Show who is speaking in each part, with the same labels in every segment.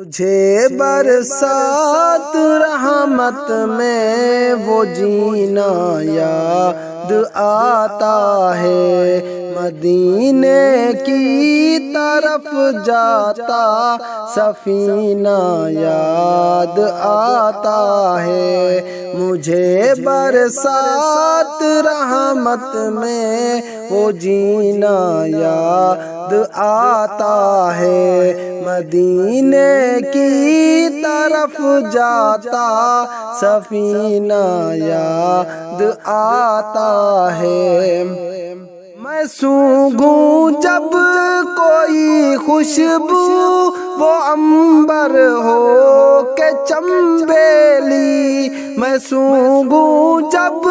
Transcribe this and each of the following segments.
Speaker 1: مجھے برسات رحمت میں وہ جینا یاد آتا ہے، مدینے کی طرف جاتا سفینہ یاد آتا ہے۔ مجھے برسات رحمت میں وہ جینا یاد آتا ہے، مدینے کی طرف جاتا سفینہ یاد آتا ہے۔ میں سونگھوں جب کوئی خوشبو وہ عنبر ہو کہ چنبیلی، میں سونگھوں جب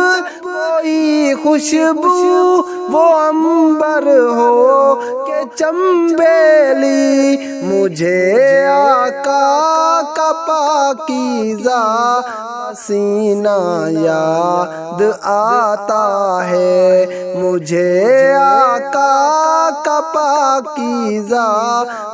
Speaker 1: کوئی خوشبو وہ عنبر ہو کہ چنبیلی، مجھے آقا کا پاکیزہ پسینہ یاد آتا ہے، مجھے آقا کا پاکیزہ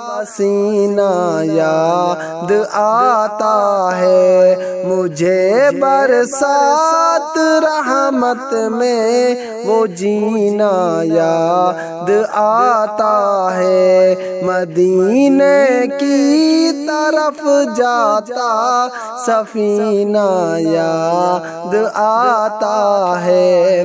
Speaker 1: پسینہ یاد آتا ہے۔ مجھے برسات رحمت میں وہ جینا یاد آتا ہے، مدینے کی طرف جاتا سفینہ یاد آتا ہے۔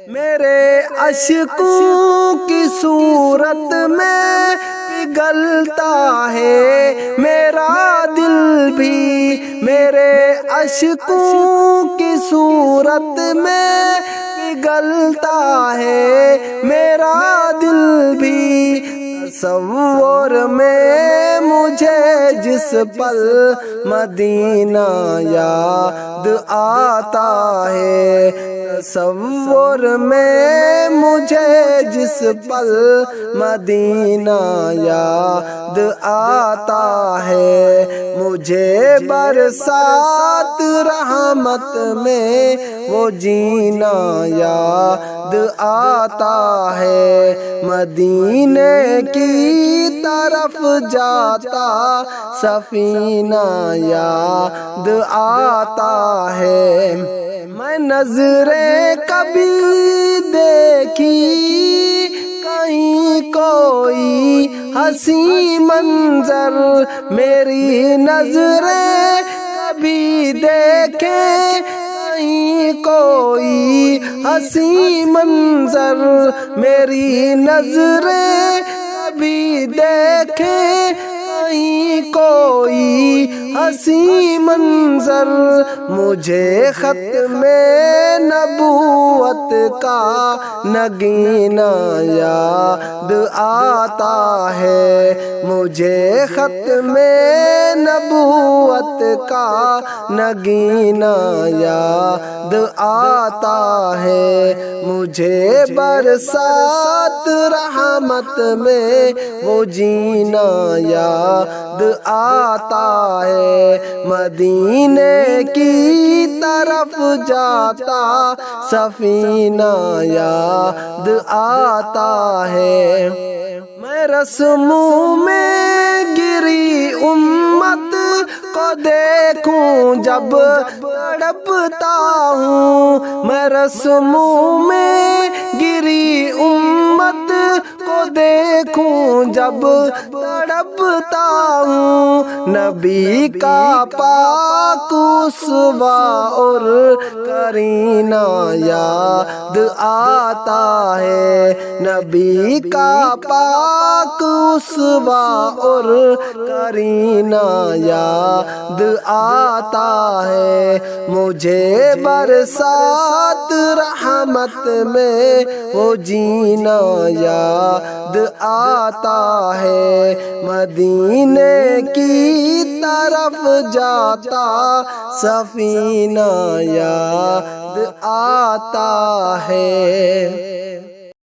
Speaker 1: میرے اشکوں کی صورت میں پگھلتا ہے میرا دل بھی، میرے اشکوں کی صورت میں پگھلتا ہے میرا دل بھی، تصور میں مجھے جس پل مدینہ یاد آتا ہے، تصور میں مجھے جس پل مدینہ یاد آتا ہے۔ مجھے برسات رحمت میں وہ جینا یاد آتا ہے، مدینے کی طرف جاتا سفینہ یاد آتا ہے۔ میں نظریں کبھی دیکھی کہیں کوئی حسین منظر، میری نظریں کبھی دیکھیں کہیں کوئی حسین منظر، میری نظریں کبھی دیکھیں کہیں کوئی حسین منظر، مجھے ختم نبوت کا نگینہ یاد آتا ہے، مجھے ختم نبوت کا نگینہ یاد آتا ہے۔ مجھے برسات رحمت میں وہ جینا یاد آتا ہے، مدینے کی طرف جاتا سفینہ یاد آتا ہے۔ میں رسموں میں گری امت کو دیکھوں جب تڑپتا ہوں، میں رسموں میں گری امت کو دیکھوں جب تڑپتا ہوں، نبی کا پاک اسوہ اور کرینہ یاد آتا ہے، نبی کا پاک اسوہ اور کرینہ یاد آتا ہے۔ مجھے برسات رحمت میں وہ جینا یاد آتا ہے، مدینے کی طرف جاتا سفینہ یاد آتا ہے۔